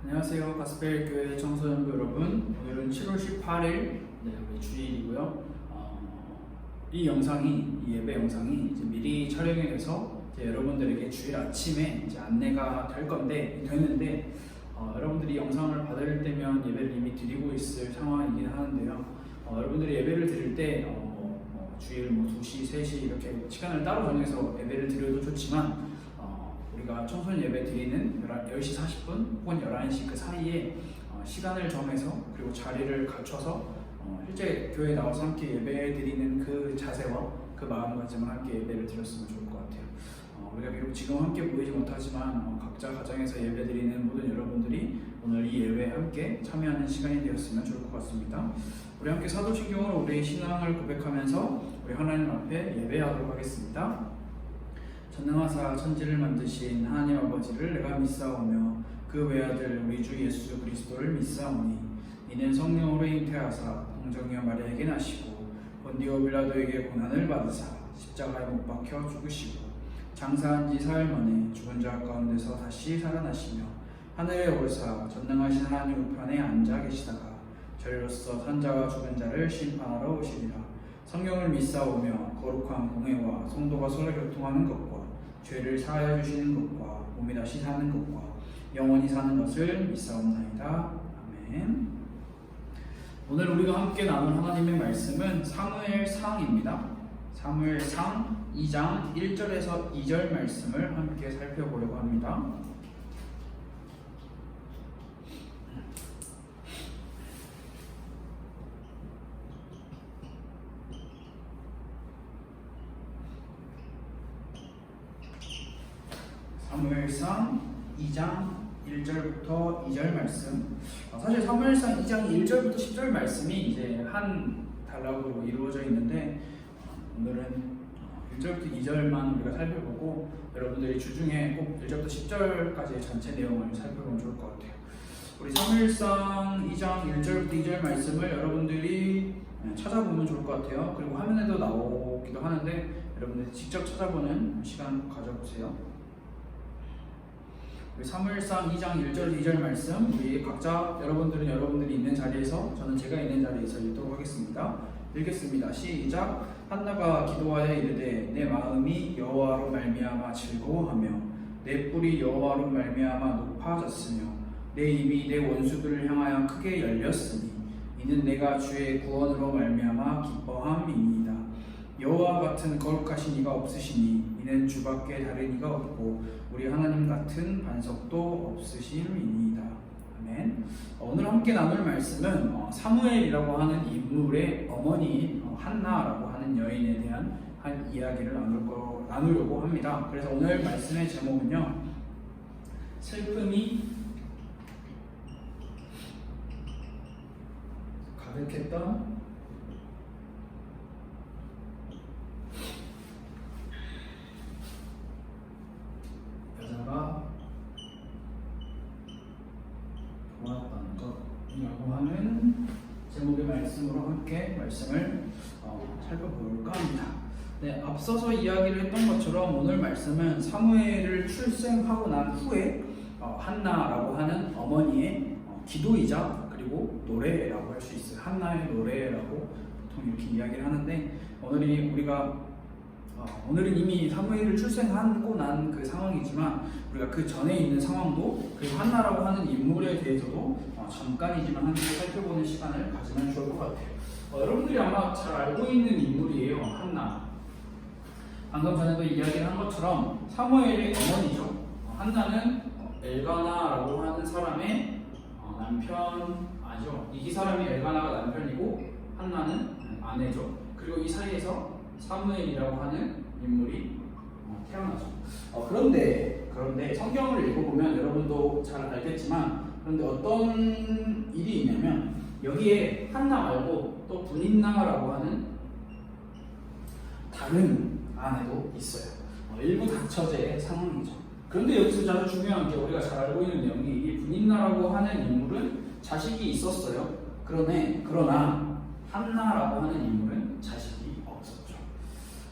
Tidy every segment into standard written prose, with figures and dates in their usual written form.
안녕하세요. 가스펠 교회 청소년부 여러분. 오늘은 7월 18일 우리 주일이고요. 이 예배 영상이 이제 미리 촬영이 돼서 이제 여러분들에게 주일 아침에 이제 안내가 되는데 여러분들이 영상을 받을 때면 예배를 이미 드리고 있을 상황이긴 하는데요. 여러분들이 예배를 드릴 때 주일 2시, 3시 이렇게 시간을 따로 정해서 예배를 드려도 좋지만 우리가 청소년 예배 드리는 10시 40분 혹은 11시 그 사이에 시간을 정해서 그리고 자리를 갖춰서 실제 교회에 나와서 함께 예배 드리는 그 자세와 그 마음가짐을 함께 예배를 드렸으면 좋을 것 같아요. 우리가 비록 지금 함께 모이지 못하지만 각자 가정에서 예배 드리는 모든 여러분들이 오늘 이 예배에 함께 참여하는 시간이 되었으면 좋을 것 같습니다. 우리 함께 사도신경으로 우리의 신앙을 고백하면서 우리 하나님 앞에 예배하도록 하겠습니다. 전능하사 천지를 만드신 하나님 아버지를 내가 믿사오며 그 외아들 우리 주 예수 그리스도를 믿사오니 이는 성령으로 잉태하사 동정녀 마리아에게 나시고 본디오 빌라도에게 고난을 받으사 십자가에 못 박혀 죽으시고 장사한 지 사흘 만에 죽은 자 가운데서 다시 살아나시며 하늘에 오르사 전능하신 하나님 우편에 앉아 계시다가 저리로서 산자와 죽은 자를 심판하러 오시리라. 성경을 믿사오며 거룩한 공회와 성도가 서로 교통하는 것과 죄를 사하여 주시는 것과 몸이 다시 사는 것과 영원히 사는 것을 믿사옵나이다. 아멘. 오늘 우리가 함께 나눌 하나님의 말씀은 사무엘상입니다. 사무엘상 2장 1절에서 2절 말씀을 함께 살펴보려고 합니다. 사무엘상 2장 1절부터 2절 말씀. 사실 사무엘상 2장 1절부터 10절 말씀이 이제 한 단락으로 이루어져 있는데 오늘은 1절부터 2절만 우리가 살펴보고 여러분들이 주중에 꼭 1절부터 10절까지의 전체 내용을 살펴보면 좋을 것 같아요. 우리 사무엘상 2장 1절부터 2절 말씀을 여러분들이 찾아보면 좋을 것 같아요. 그리고 화면에도 나오기도 하는데 여러분들이 직접 찾아보는 시간 가져보세요. 사무엘상 2장 1절 2절 말씀 우리 각자 여러분들이 있는 자리에서 저는 제가 있는 자리에서 읽도록 하겠습니다. 읽겠습니다. 시작. 한나가 기도하여 이르되 내 마음이 여호와로 말미암아 즐거워하며 내 뿔이 여호와로 말미암아 높아졌으며 내 입이 내 원수들을 향하여 크게 열렸으니 이는 내가 주의 구원으로 말미암아 기뻐함이니이다. 여호와 같은 거룩하신 이가 없으시니 이는 주밖에 다른 이가 없고 우리 하나님 같은 반석도 없으심이니이다. 아멘. 오늘 함께 나눌 말씀은 사무엘이라고 하는 인물의 어머니인 한나라고 하는 여인에 대한 한 이야기를 나누려고 합니다. 그래서 오늘 말씀의 제목은요, 슬픔이 가득했던 여자가 보았다는 것이라고 하는 제목의 말씀으로 함께 말씀을 살펴볼까 합니다. 네, 앞서서 이야기를 했던 것처럼 오늘 말씀은 사무엘을 출생하고 난 후에 한나라고 하는 어머니의 기도이자 그리고 노래라고 할 수 있어요. 한나의 노래라고 보통 이렇게 이야기를 하는데 오늘은 이미 사무엘을 출생하고 난 그 상황이지만 우리가 그 전에 있는 상황도 그리고 한나라고 하는 인물에 대해서도 잠깐이지만 함께 살펴보는 시간을 가지면 좋을 것 같아요. 여러분들이 아마 잘 알고 있는 인물이에요. 한나. 방금 전에도 이야기를 한 것처럼 사무엘의 어머니죠. 한나는 엘가나라고 하는 사람의 남편이죠. 이 사람이 엘가나가 남편이고 한나는 아내죠. 그리고 이 사이에서 사무엘이라고 하는 인물이 태어나죠. 그런데 성경을 읽어보면 여러분도 잘 알겠지만 그런데 어떤 일이 있냐면 여기에 한나 말고 또 분인나라고 하는 다른 아내도 있어요. 일부 다처제의 상황이죠. 그런데 여기서 아주 중요한 게 우리가 잘 알고 있는 내용이 이 분인나라고 하는 인물은 자식이 있었어요. 그러나 한나라고 하는 인물은 자식이 없었죠.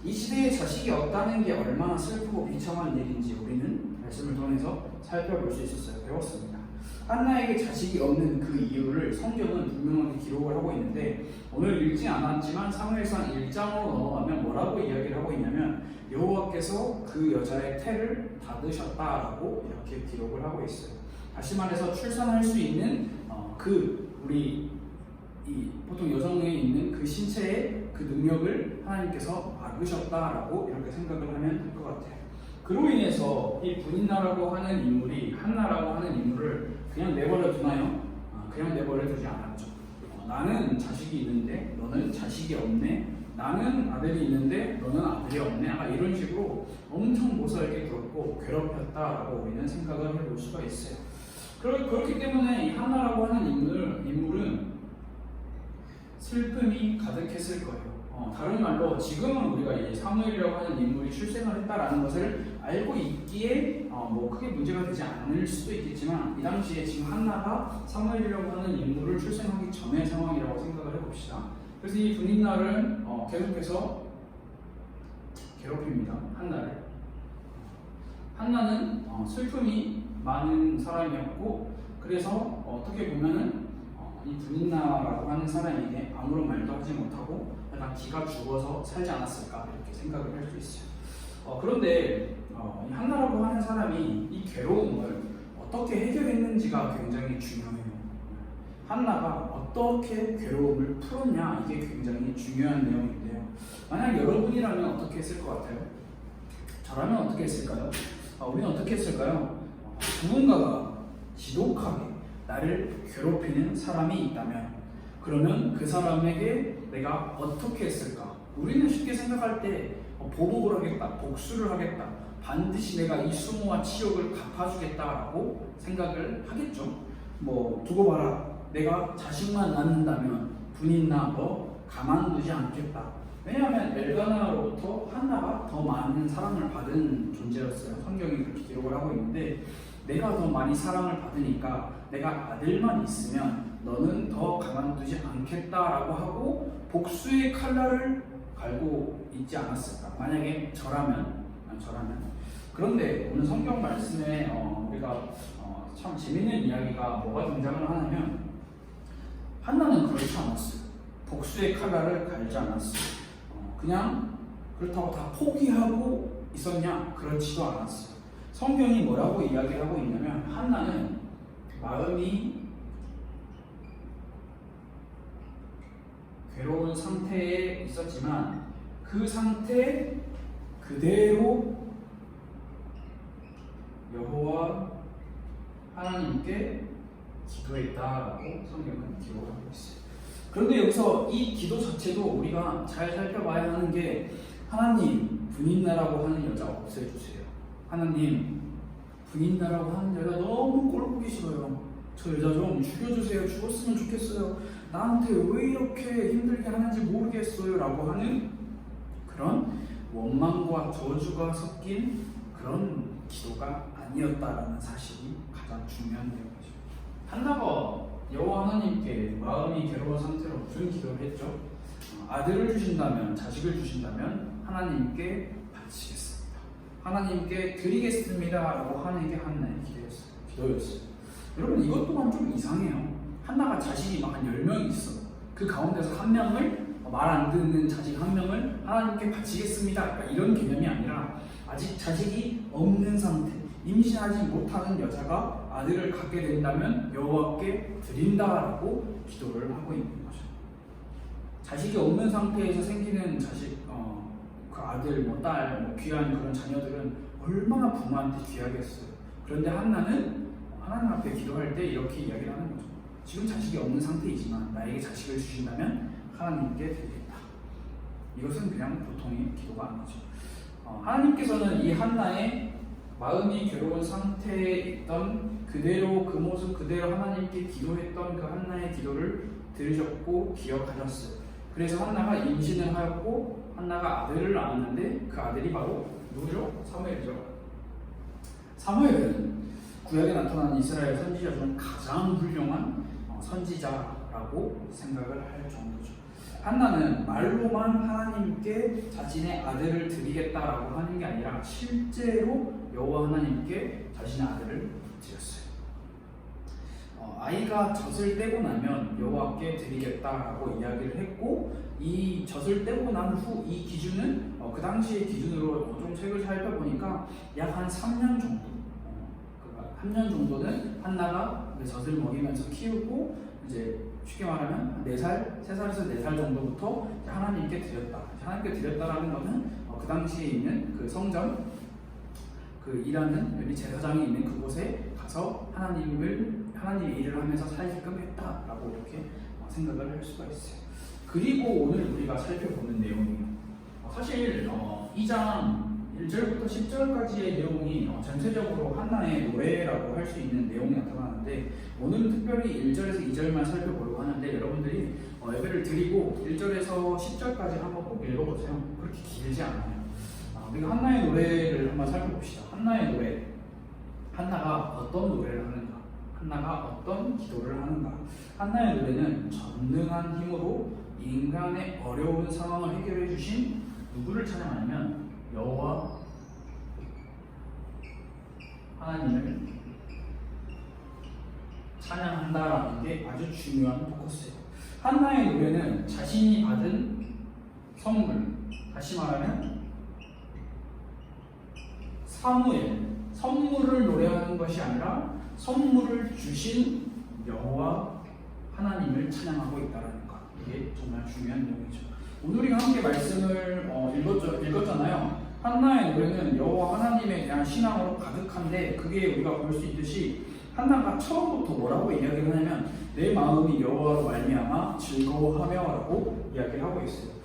이 시대에 자식이 없다는 게 얼마나 슬프고 비참한 일인지 우리는 말씀을 통해서 살펴볼 수 있었어요. 배웠습니다. 한나에게 자식이 없는 그 이유를 성경은 분명하게 기록을 하고 있는데 오늘 읽지 않았지만 사무엘상 1장으로 넘어가면 뭐라고 이야기를 하고 있냐면 여호와께서 그 여자의 태를 닫으셨다라고 이렇게 기록을 하고 있어요. 다시 말해서 출산할 수 있는 우리 보통 여성에 있는 그 신체의 그 능력을 하나님께서 막으셨다라고 이렇게 생각을 하면 될 것 같아요. 그로 인해서 이 분인나라고 하는 인물이 한나라고 하는 인물을 그냥 내버려 두나요? 그냥 내버려 두지 않았죠. 나는 자식이 있는데 너는 자식이 없네. 나는 아들이 있는데 너는 아들이 없네. 이런 식으로 엄청 모사에게 굴었고 괴롭혔다라고 우리는 생각을 해볼 수가 있어요. 그렇기 때문에 이 한나라고 하는 인물은 슬픔이 가득했을 거예요. 다른 말로 지금은 우리가 이 사무엘이라고 하는 인물이 출생을 했다라는 것을 알고 있기에 크게 문제가 되지 않을 수도 있겠지만 이 당시에 지금 한나가 사무엘이라고 하는 인물을 출생하기 전의 상황이라고 생각을 해봅시다. 그래서 이 분인날은 계속해서 괴롭힙니다. 한나를. 한나는 슬픔이 많은 사람이었고 그래서 어떻게 보면은 이 분인나라고 하는 사람에게 아무런 말도 하지 못하고 약간 기가 죽어서 살지 않았을까 이렇게 생각을 할 수 있어요. 그런데 이 한나라고 하는 사람이 이 괴로움을 어떻게 해결했는지가 굉장히 중요해요. 한나가 어떻게 괴로움을 풀었냐 이게 굉장히 중요한 내용인데요. 만약 여러분이라면 어떻게 했을 것 같아요? 저라면 어떻게 했을까요? 우리는 어떻게 했을까요? 누군가가 지독하게 나를 괴롭히는 사람이 있다면 그러면 그 사람에게 내가 어떻게 했을까? 우리는 쉽게 생각할 때 보복을 하겠다, 복수를 하겠다, 반드시 내가 이 수모와 치욕을 갚아주겠다라고 생각을 하겠죠. 두고 봐라. 내가 자식만 낳는다면 분인나 너 가만두지 않겠다. 왜냐하면 엘가나로부터 한나가 더 많은 사랑을 받은 존재였어요. 성경이 그렇게 기록을 하고 있는데 내가 더 많이 사랑을 받으니까 내가 아들만 있으면 너는 더 가만두지 않겠다라고 하고 복수의 칼날을 갈고 있지 않았을까? 만약에 저라면. 그런데 오늘 성경 말씀에 우리가 참 재밌는 이야기가 뭐가 등장을 하냐면 한나는 그렇지 않았어요. 복수의 칼날을 갈지 않았어요. 그냥 그렇다고 다 포기하고 있었냐? 그렇지도 않았어요. 성경이 뭐라고 이야기를 하고 있냐면 한나는 마음이 괴로운 상태에 있었지만 그 상태 그대로 여호와 하나님께 기도했다라고 성경은 기록하고 있어요. 그런데 여기서 이 기도 자체도 우리가 잘 살펴봐야 하는 게 하나님 분인나라고 하는 여자 없애주세요. 하나님 분인나라고 하는 여자 너무 꼴보기 싫어요. 저 여자 좀 죽여주세요. 죽었으면 좋겠어요. 나한테 왜 이렇게 힘들게 하는지 모르겠어요 라고 하는 그런 원망과 저주가 섞인 그런 기도가 아니었다라는 사실이 가장 중요한 내용이죠. 한나가 여호와 하나님께 마음이 괴로운 상태로 무슨 기도를 했죠? 아들을 주신다면, 자식을 주신다면 하나님께 바치겠습니다. 하나님께 드리겠습니다 라고 하는 게 한나의 기도였어요. 여러분 이것 또한 좀 이상해요. 한나가 자식이 막 한 10명 있어. 그 가운데서 한 명을 말 안 듣는 자식 한 명을 하나님께 바치겠습니다. 그러니까 이런 개념이 아니라 아직 자식이 없는 상태, 임신하지 못하는 여자가 아들을 갖게 된다면 여호와께 드린다라고 기도를 하고 있는 거죠. 자식이 없는 상태에서 생기는 자식, 그 아들, 딸, 귀한 그런 자녀들은 얼마나 부모한테 귀하겠어요. 그런데 한나는 하나님 앞에 기도할 때 이렇게 이야기를 하는 거죠. 지금 자식이 없는 상태이지만 나에게 자식을 주신다면 하나님께 드리겠다. 이것은 그냥 보통의 기도가 아니죠. 하나님께서는 이 한나의 마음이 괴로운 상태에 있던 그대로 그 모습 그대로 하나님께 기도했던 그 한나의 기도를 들으셨고 기억하셨어요. 그래서 한나가 임신을 하였고 한나가 아들을 낳았는데 그 아들이 바로 누구죠? 사무엘이죠. 사무엘은 구약에 나타난 이스라엘 선지자 중 가장 훌륭한 선지자라고 생각을 할 정도죠. 한나는 말로만 하나님께 자신의 아들을 드리겠다라고 하는 게 아니라 실제로 여호와 하나님께 자신의 아들을 드렸어요. 아이가 젖을 떼고 나면 여호와께 드리겠다라고 이야기를 했고, 이 젖을 떼고 난 후 이 기준은 그 당시의 기준으로 좀 책을 살펴보니까 약 한 3년 정도, 3년 정도는 한나가 젖을 먹이면서 키우고, 이제 쉽게 말하면 4살, 3살에서 4살 정도부터 하나님께 드렸다. 하나님께 드렸다라는 것은 그 당시에 있는 그 성전, 그 일하는 여기 제사장이 있는 그곳에 가서 하나님의 일을 하면서 살게끔 했다라고 이렇게 생각을 할 수가 있어요. 그리고 오늘 우리가 살펴보는 내용이 사실 2장 1절부터 10절까지의 내용이 전체적으로 한나의 노래라고 할 수 있는 내용이 나타나는데, 오늘은 특별히 1절에서 2절만 살펴보려고 하는데, 여러분들이 예배를 드리고 1절에서 10절까지 한번 꼭 읽어보세요. 그렇게 길지 않아요. 우리가 한나의 노래를 한번 살펴봅시다. 한나의 노래, 한나가 어떤 노래를 하는가, 한나가 어떤 기도를 하는가. 한나의 노래는 전능한 힘으로 인간의 어려운 상황을 해결해 주신 누구를 찬양하냐면 여호와 하나님을 찬양한다라는 게 아주 중요한 포커스예요. 한나의 노래는 자신이 받은 선물, 다시 말하면 사무엘, 선물을 노래하는 것이 아니라 선물을 주신 여호와 하나님을 찬양하고 있다는 것, 이게 정말 중요한 내용이죠. 오늘 우리가 함께 말씀을 읽었잖아요. 한나의 노래는 여호와 하나님에 대한 신앙으로 가득한데, 그게 우리가 볼 수 있듯이 한나가 처음부터 뭐라고 이야기를 하냐면 내 마음이 여호와로 말미암아 즐거워하며라고 이야기를 하고 있어요.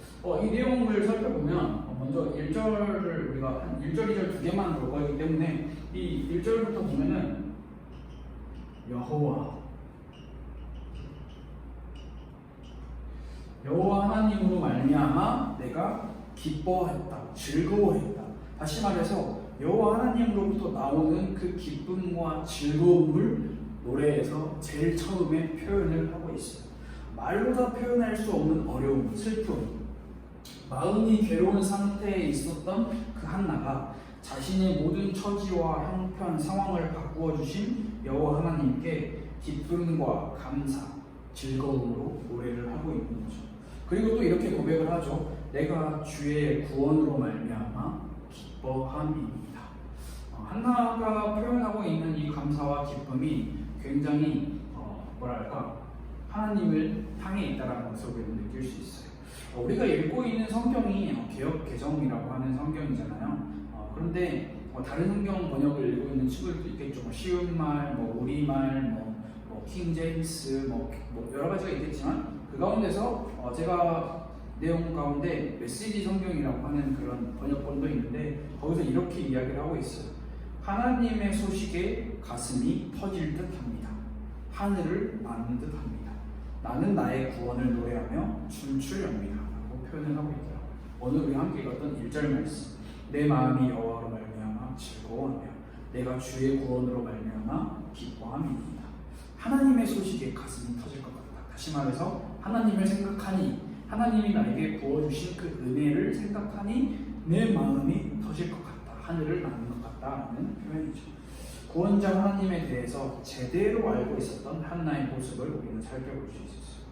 이 내용을 살펴보면 먼저 1절을 우리가 한 1절, 2절 두 개만 볼 거기 때문에 이 1절부터 보면은 여호와 하나님으로 말미암아 내가 기뻐했다, 즐거워했다. 다시 말해서 여호와 하나님으로부터 나오는 그 기쁨과 즐거움을 노래에서 제일 처음에 표현을 하고 있어요. 말로 다 표현할 수 없는 어려움, 슬픔, 마음이 괴로운 상태에 있었던 그 한나가 자신의 모든 처지와 형편, 상황을 바꾸어 주신 여호와 하나님께 기쁨과 감사, 즐거움으로 노래를 하고 있는 거죠. 그리고 또 이렇게 고백을 하죠. 내가 주의 구원으로 말미암아 기뻐함이니이다. 한나가 표현하고 있는 이 감사와 기쁨이 굉장히 하나님을 향해 있다는 것을 우리는 느낄 수 있어요. 우리가 읽고 있는 성경이 개역 개정이라고 하는 성경이잖아요. 그런데 다른 성경 번역을 읽고 있는 친구들도 있겠죠. 쉬운 말, 우리말, 킹 제임스, 여러 가지가 있겠지만, 그 가운데서 제가 내용 가운데 메시지 성경이라고 하는 그런 번역본도 있는데, 거기서 이렇게 이야기를 하고 있어요. 하나님의 소식에 가슴이 터질 듯합니다. 하늘을 나는 듯합니다. 나는 나의 구원을 노래하며 춤추렵니다 라고 표현을 하고 있더라고요. 오늘 우리 함께 읽었던 1절 말씀, 내 마음이 여호와로 말미암아 즐거워하며 내가 주의 구원으로 말미암아 기뻐함이니이다. 하나님의 소식에 가슴이 터질 것 같다. 다시 말해서 하나님을 생각하니, 하나님이 나에게 부어주신 그 은혜를 생각하니 내 마음이 터질 것 같다. 하늘을 나는 것 같다라는 표현이죠. 구원자 하나님에 대해서 제대로 알고 있었던 한나의 모습을 우리는 살펴볼 수 있었어요.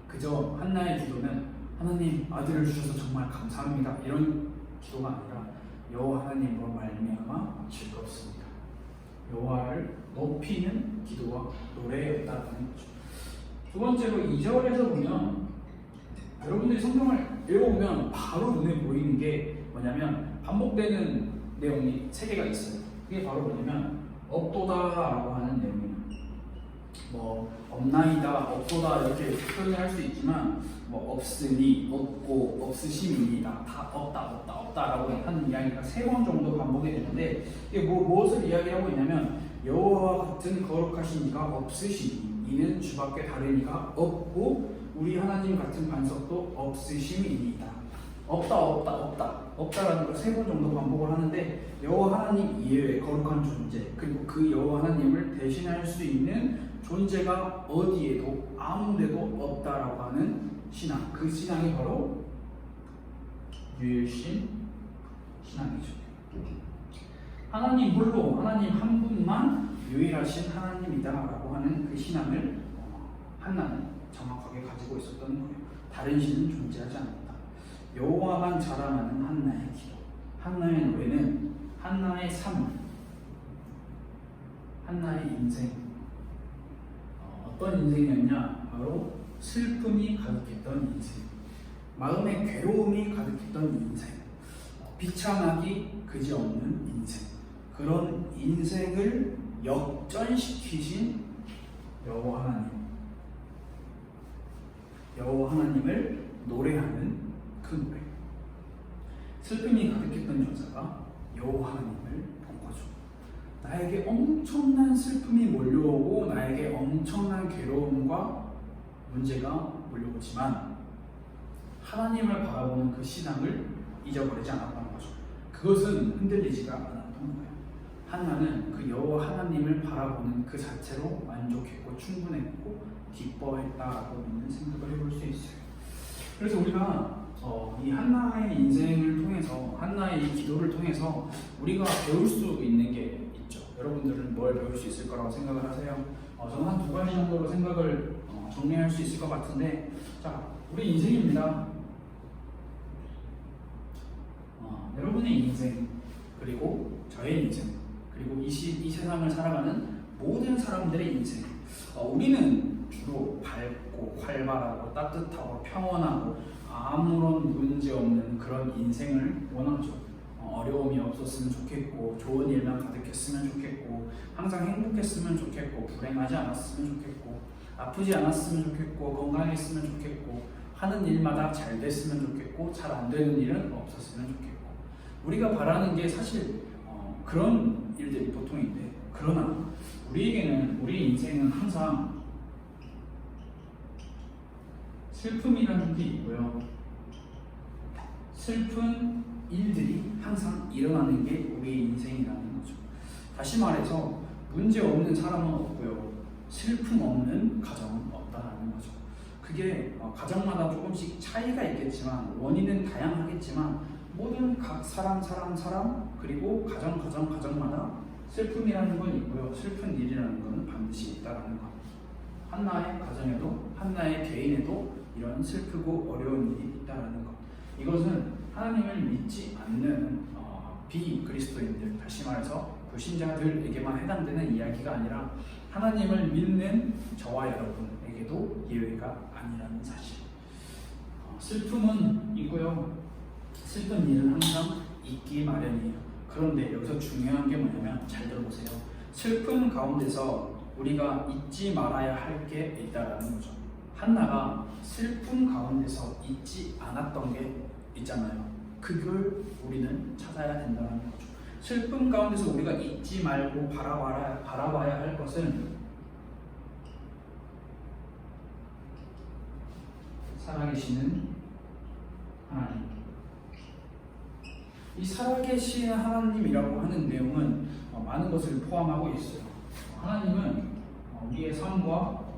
그저 한나의 기도는 하나님 아들을 주셔서 정말 감사합니다 이런 기도가 아니라 여호와 하나님으로 말미암아 즐겁습니다. 여호와를 높이는 기도와 노래였다는 거죠. 두 번째로 2절에서 보면, 여러분들이 성경을 읽어보면 바로 눈에 보이는 게 뭐냐면 반복되는 내용이 3개가 있어요. 그게 바로 뭐냐면 없도다라고 하는 내용이에요. 없나이다, 없도다 이렇게 표현을 할 수 있지만, 없으니, 없고, 없으심이니다, 다 없다라고 하는 이야기가 3번 정도 반복이 되는데, 이게 무엇을 이야기하고 있냐면 여호와와 같은 거룩하신 이가 없으시니 이는 주밖에 다른 이가 없고 우리 하나님 같은 반석도 없으심이니이다. 없다라는 걸 3번 정도 반복을 하는데, 여호와 하나님 이외의 거룩한 존재, 그리고 그 여호와 하나님을 대신할 수 있는 존재가 어디에도 아무데도 없다라고 하는 신앙, 그 신앙이 바로 유일신 신앙이죠. 하나님 홀로, 하나님 한 분만 유일하신 하나님이다라고 하는 그 신앙을 한나는 정확하게 가지고 있었던 거예요. 다른 신은 존재하지 않았다. 여호와만 자랑하는 한나의 기도, 한나의 노래는 한나의 삶, 한나의 인생, 어떤 인생이었냐? 바로 슬픔이 가득했던 인생, 마음의 괴로움이 가득했던 인생, 비참하기 그지없는 인생, 그런 인생을 역전시키신 여호와 하나님, 여호와 하나님을 노래하는 그 노래. 슬픔이 가득했던 여자가 여호와 하나님을 본 거죠. 나에게 엄청난 슬픔이 몰려오고 나에게 엄청난 괴로움과 문제가 몰려오지만 하나님을 바라보는 그 신앙을 잊어버리지 않았다는 거죠. 그것은 흔들리지가 않았던 거예요. 한나는 그 여호와 하나님을 바라보는 그 자체로 만족했고 충분했고 기뻐했다라고 생각을 해볼 수 있어요. 그래서 우리가 이 한나의 인생을 통해서, 한나의 이 기도를 통해서 우리가 배울 수 있는 게 있죠. 여러분들은 뭘 배울 수 있을 거라고 생각을 하세요? 저는 한 두 가지 정도로 생각을 정리할 수 있을 것 같은데, 자, 우리 인생입니다. 여러분의 인생, 그리고 저의 인생, 그리고 이 세상을 살아가는 모든 사람들의 인생, 우리는 주로 밝고 활발하고 따뜻하고 평온하고 아무런 문제 없는 그런 인생을 원하죠. 어려움이 없었으면 좋겠고, 좋은 일만 가득했으면 좋겠고, 항상 행복했으면 좋겠고, 불행하지 않았으면 좋겠고, 아프지 않았으면 좋겠고, 건강했으면 좋겠고, 하는 일마다 잘 됐으면 좋겠고, 잘 안 되는 일은 없었으면 좋겠고, 우리가 바라는 게 사실 그런 일들이 보통인데, 그러나 우리에게는, 우리 인생은 항상 슬픔이라는 게 있고요, 슬픈 일들이 항상 일어나는 게 우리의 인생이라는 거죠. 다시 말해서 문제 없는 사람은 없고요, 슬픔 없는 가정은 없다라는 거죠. 그게 가정마다 조금씩 차이가 있겠지만, 원인은 다양하겠지만, 모든 각 사람 그리고 가정마다 슬픔이라는 건 있고요, 슬픈 일이라는 건 반드시 있다라는 것. 한나의 가정에도, 한나의 개인에도 이런 슬프고 어려운 일이 있다라는 것. 이것은 하나님을 믿지 않는 비그리스도인들, 다시 말해서 불신자들에게만 해당되는 이야기가 아니라 하나님을 믿는 저와 여러분에게도 예외가 아니라는 사실. 슬픔은 있고요, 슬픈 일은 항상 있기 마련이에요. 그런데 여기서 중요한 게 뭐냐면, 잘 들어보세요. 슬픔 가운데서 우리가 잊지 말아야 할 게 있다라는 거죠. 한나가 슬픔 가운데서 잊지 않았던 게 있잖아요. 그걸 우리는 찾아야 된다는 거죠. 슬픔 가운데서 우리가 잊지 말고 바라봐야 할 것은 살아계시는 하나님. 이 살아계신 하나님이라고 하는 내용은 많은 것을 포함하고 있어요. 하나님은 우리의 삶과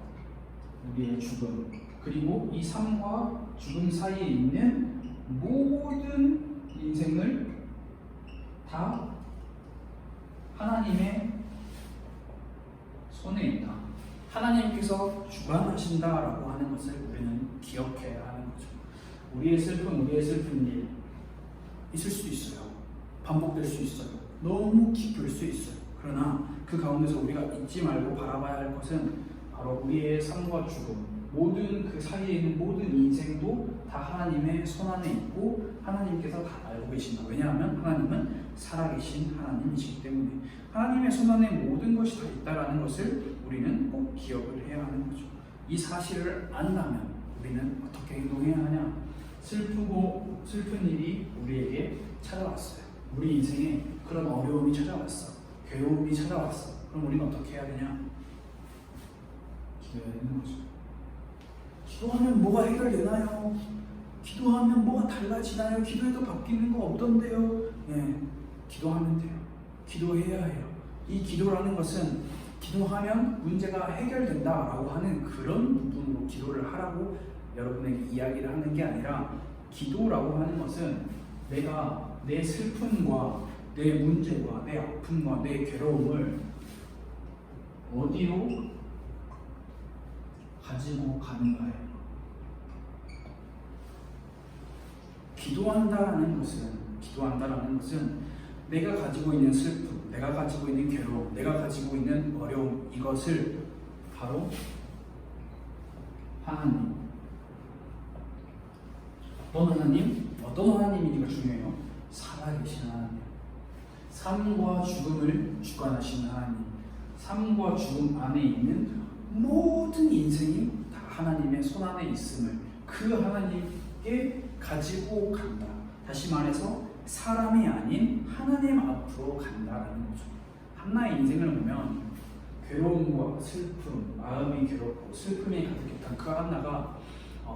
우리의 죽음, 그리고 이 삶과 죽음 사이에 있는 모든 인생을 다 하나님의 손에 있다, 하나님께서 주관하신다라고 하는 것을 우리는 기억해야 하는 거죠. 우리의 슬픔, 우리의 슬픈 일 있을 수 있어요. 반복될 수 있어요. 너무 깊을 수 있어요. 그러나 그 가운데서 우리가 잊지 말고 바라봐야 할 것은 바로 우리의 삶과 죽음, 모든 그 사이에 있는 모든 인생도 다 하나님의 손 안에 있고 하나님께서 다 알고 계신다. 왜냐하면 하나님은 살아계신 하나님이시기 때문에 하나님의 손 안에 모든 것이 다 있다라는 것을 우리는 꼭 기억을 해야 하는 거죠. 이 사실을 안다면 우리는 어떻게 행동해야 하냐? 슬프고 슬픈 일이 우리에게 찾아왔어요. 우리 인생에 그런 어려움이 찾아왔어, 괴로움이 찾아왔어. 그럼 우리는 어떻게 해야 되냐? 기도해야 되는 거죠. 기도하면 뭐가 해결되나요? 기도하면 뭐가 달라지나요? 기도해도 바뀌는 거 없던데요? 네, 기도하면 돼요. 기도해야 해요. 이 기도라는 것은 기도하면 문제가 해결된다라고 하는 그런 부분으로 기도를 하라고 여러분에게 이야기를 하는 게 아니라, 기도라고 하는 것은 내가 내 슬픔과 내 문제와 내 아픔과 내 괴로움을 어디로 가지고 가는가요? 기도한다라는 것은 내가 가지고 있는 슬픔, 내가 가지고 있는 괴로움, 내가 가지고 있는 어려움, 이것을 바로 하나님, 어떤 하나님이니까 중요해요. 살아계신 하나님, 삶과 죽음을 주관하시는 하나님, 삶과 죽음 안에 있는 모든 인생이 다 하나님의 손 안에 있음을 그 하나님께 가지고 간다. 다시 말해서 사람이 아닌 하나님 앞으로 간다라는 거죠. 한나의 인생을 보면 괴로움과 슬픔, 마음이 괴롭고 슬픔이 가득했던 그 한나가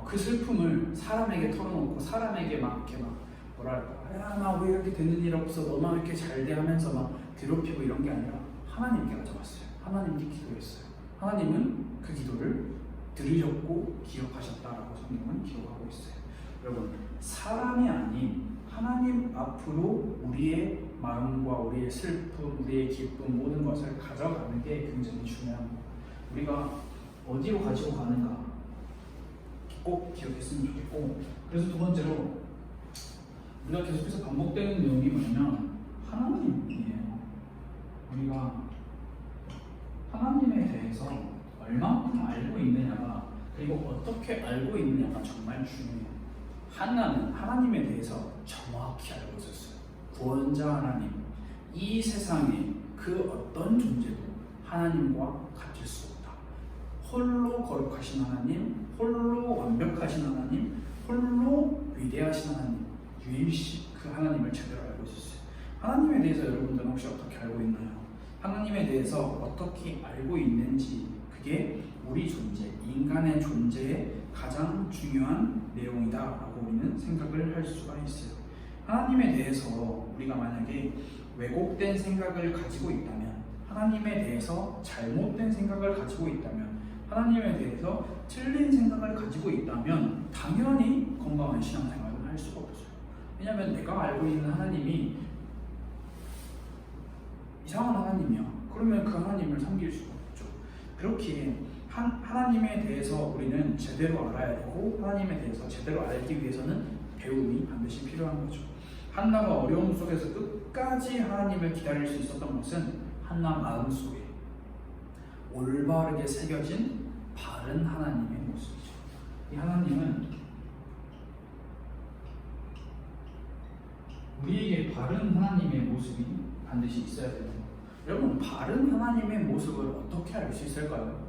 그 슬픔을 사람에게 털어놓고 사람에게 막 이렇게 막 뭐랄까, 야, 나 왜 이렇게 되는 일 없어, 너만 이렇게 잘 돼 하면서 막 괴롭히고 이런 게 아니라 하나님께 가져갔어요. 하나님께 기도했어요. 하나님은 그 기도를 들으셨고 기억하셨다라고 성경은 기록하고 있어요. 여러분, 사람이 아닌 하나님 앞으로 우리의 마음과 우리의 슬픔, 우리의 기쁨, 모든 것을 가져가는 게 굉장히 중요합니다. 우리가 어디로 가지고 가는가 꼭 기억했으면 좋겠고, 그래서 두 번째로 우리가 계속해서 반복되는 내용이 뭐냐면 하나님이에요. 우리가 하나님에 대해서 얼마만큼 알고 있느냐가, 그리고 어떻게 알고 있느냐가 정말 중요해요. 한나는 하나님에 대해서 정확히 알고 있었어요. 구원자 하나님, 이 세상에 그 어떤 존재도 하나님과 같을 수 없다. 홀로 거룩하신 하나님, 홀로 완벽하신 하나님, 홀로 위대하신 하나님, 유일시 그 하나님을 제대로 알고 있었어요. 하나님에 대해서 여러분들은 혹시 어떻게 알고 있나요? 하나님에 대해서 어떻게 알고 있는지, 그게 우리 존재, 인간의 존재의 가장 중요한 내용이다라고 우리는 생각을 할 수가 있어요. 하나님에 대해서 우리가 만약에 왜곡된 생각을 가지고 있다면, 하나님에 대해서 잘못된 생각을 가지고 있다면, 하나님에 대해서 틀린 생각을 가지고 있다면 당연히 건강한 신앙생활을 할 수가 없어요. 왜냐하면 내가 알고 있는 하나님이 이상한 하나님이야. 그러면 그 하나님을 섬길 수가 없죠. 그렇게 하나님에 대해서 우리는 제대로 알아야 되고, 하나님에 대해서 제대로 알기 위해서는 배움이 반드시 필요한 거죠. 한나가 어려움 속에서 끝까지 하나님을 기다릴 수 있었던 것은 한나 마음속에 올바르게 새겨진 바른 하나님의 모습이죠. 이 하나님은 우리에게 바른 하나님의 모습이 반드시 있어야 돼요. 여러분, 바른 하나님의 모습을 어떻게 알 수 있을까요?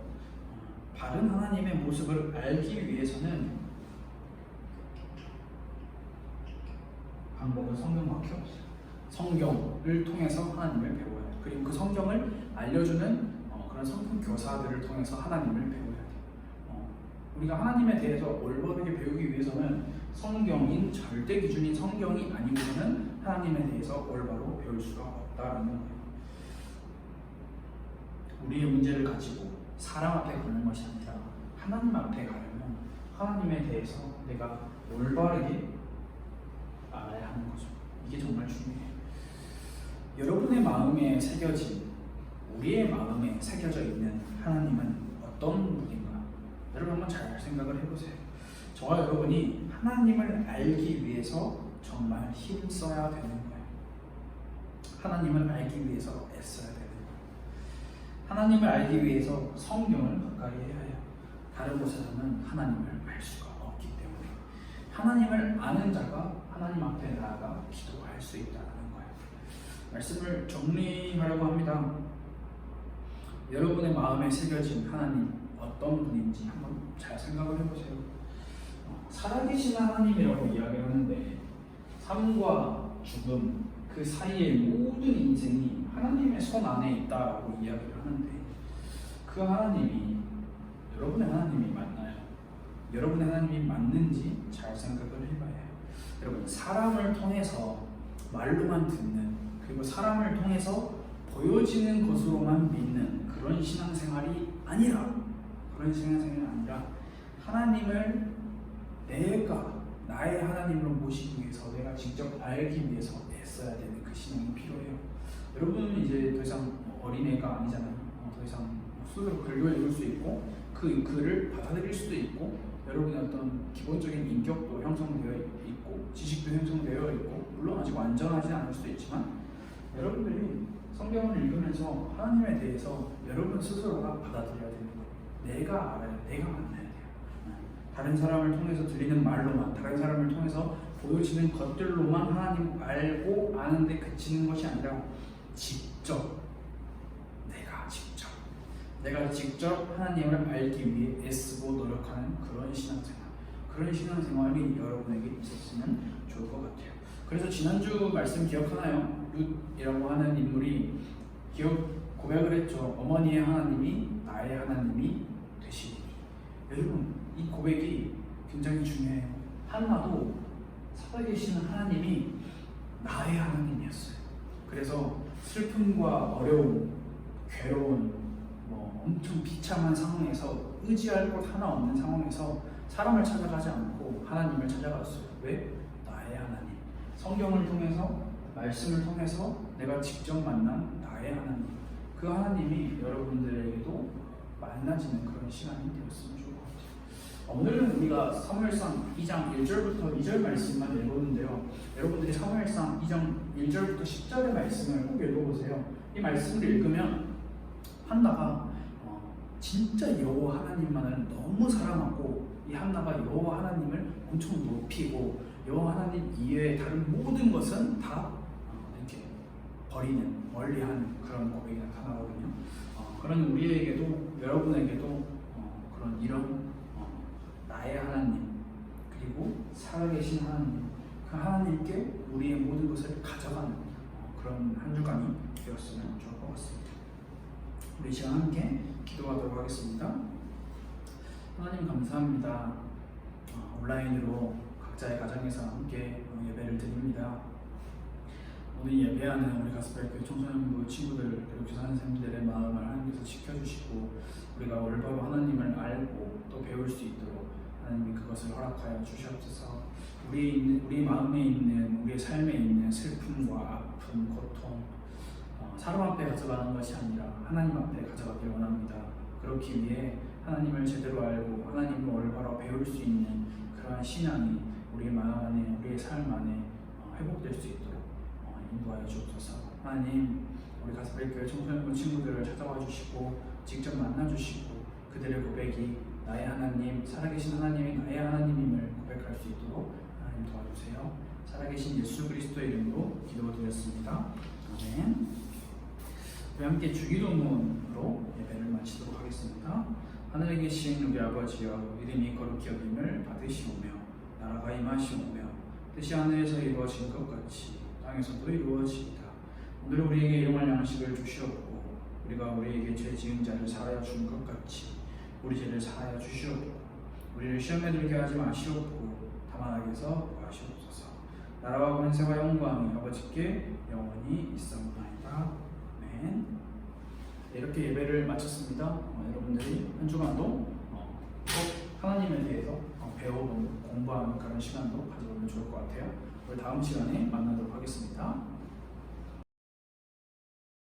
바른 하나님의 모습을 알기 위해서는 방법은 성경밖에 없어요. 성경을 통해서 하나님을 배워야 돼요. 그리고 그 성경을 알려주는 그런 성품 교사들을 통해서 하나님을 배워야 돼요. 우리가 하나님에 대해서 올바르게 배우기 위해서는 성경인 절대 기준인 성경이 아니고서는 하나님에 대해서 올바로 배울 수가 없다라는 거예요. 우리의 문제를 가지고 사람 앞에 가는 것이 아니라 하나님 앞에 가려면 하나님에 대해서 내가 올바르게 알아야 하는 거죠. 이게 정말 중요해요. 여러분의 마음에 새겨진, 우리의 마음에 새겨져 있는 하나님은 어떤 분인가? 여러분 한번 잘 생각을 해보세요. 저와 여러분이 하나님을 알기 위해서 정말 힘써야 되는 거예요. 하나님을 알기 위해서 애써야 되는 거예요. 하나님을 알기 위해서 성경을 가까이 해야 해요. 다른 곳에서는 하나님을 알 수가 없기 때문에 하나님을 아는 자가 하나님 앞에 나아가 기도할 수 있다는 거예요. 말씀을 정리하려고 합니다. 여러분의 마음에 새겨진 하나님 어떤 분인지 한번 잘 생각을 해보세요. 살아계신 하나님이라고 이야기를 하는데 삶과 죽음 그 사이의 모든 인생이 하나님의 손 안에 있다라고 이야기를 하는데, 그 하나님이 여러분의 하나님이 맞나요? 여러분의 하나님이 맞는지 잘 생각을 해봐야 해요. 여러분, 사람을 통해서 말로만 듣는, 그리고 사람을 통해서 보여지는 것으로만 믿는 그런 신앙생활이 아니라, 하나님을 내가 나의 하나님으로 모시기 위해서, 내가 직접 알기 위해서 애써야 되는 그 신앙이 필요해요. 여러분은 이제 더 이상 어린애가 아니잖아요. 더 이상 스스로 글을 읽을 수 있고 그 글을 받아들일 수도 있고 여러분의 어떤 기본적인 인격도 형성되어 있고 지식도 형성되어 있고 물론 아직 완전하지 않을 수도 있지만 여러분들이 성경을 읽으면서 하나님에 대해서 여러분 스스로가 받아들여야 되는 거예요. 내가 알아야, 내가 만나야 돼요. 다른 사람을 통해서 들리는 말로만, 다른 사람을 통해서 보여지는 것들로만 하나님 알고 아는데 그치는 것이 아니라 직접 내가 직접 하나님을 알기 위해 애쓰고 노력하는 그런 신앙생활이 여러분에게 있었으면 좋을 것 같아요. 그래서 지난주 말씀 기억하나요? 룻이라고 하는 인물이 고백을 했죠. 어머니의 하나님이 나의 하나님이 되시리니. 여러분, 이 고백이 굉장히 중요해요. 한나도 살아계시는 하나님이 나의 하나님이었어요. 그래서 슬픔과 어려움, 괴로운 엄청 비참한 상황에서 의지할 곳 하나 없는 상황에서 사람을 찾아가지 않고 하나님을 찾아갔어요. 왜? 나의 하나님. 성경을 통해서 말씀을 통해서 내가 직접 만난 나의 하나님. 그 하나님이 여러분들에게도 만나지는 그런 시간이 되었으면 좋을 것 같아요. 오늘은 우리가 사무엘상 2장 1절부터 2절 말씀만 읽었는데요. 여러분들이 사무엘상 2장 1절부터 10절의 말씀을 꼭 읽어보세요. 이 말씀을 읽으면 한나가 진짜 여호와 하나님만을 너무 사랑하고 이 한나가 여호와 하나님을 엄청 높이고 여호와 하나님 이외의 다른 모든 것은 다 이렇게 버리는 멀리하는 그런 고백이 나타나거든요. 그런 우리에게도 여러분에게도 그런 이런 나의 하나님 그리고 살아계신 하나님 그 하나님께 우리의 모든 것을 가져가는 그런 한 주간이 되었으면 좋을 것 같습니다. 우리 시간 함께 기도하도록 하겠습니다. 하나님 감사합니다. 온라인으로 각자의 가정에서 함께 예배를 드립니다. 오늘 예배하는 우리 가스펠교회 청소년부 친구들 그리고 교사 선생님들의 마음을 하나님께서 지켜주시고 우리가 올바로 하나님을 알고 또 배울 수 있도록 하나님이 그것을 허락하여 주시옵소서. 우리 마음에 있는 우리의 삶에 있는 슬픔과 아픔, 고통 사람 앞에 가져가는 것이 아니라 하나님 앞에 가져가길 원합니다. 그렇기 위해 하나님을 제대로 알고 하나님을 올바로 배울 수 있는 그러한 신앙이 우리의 마음 안에 우리의 삶 안에 회복될 수 있도록 인도하여 주옵소서. 하나님 우리 가스펠교회 청소년부 친구들을 찾아와 주시고 직접 만나 주시고 그들의 고백이 나의 하나님 살아계신 하나님이 나의 하나님임을 고백할 수 있도록 하나님 도와주세요. 살아계신 예수 그리스도의 이름으로 기도드렸습니다. 아멘. 우리 함께 주기도문으로 예배를 마치도록 하겠습니다. 하늘에 계신 우리 아버지여 이름이 거룩히 여김을 받으시오며 나라가 임하시오며 뜻이 하늘에서 이루어진 것 같이 땅에서도 이루어지이다. 오늘 우리에게 일용할 양식을 주시옵고 우리가 우리에게 죄 지은 자를 사하여 준 것 같이 우리 죄를 사하여 주시옵고 우리를 시험에 들게 하지 마시옵고 다만 악에서 구하시옵소서. 나라와 권세와 영광이 아버지께 영원히 있사옵나이다. 이렇게 예배를 마쳤습니다. 여러분들이 한 주간도 꼭 하나님에 대해서 배워보는 공부하는 그런 시간도 가져보면 좋을 것 같아요. 우리 다음 시간에 만나도록 하겠습니다.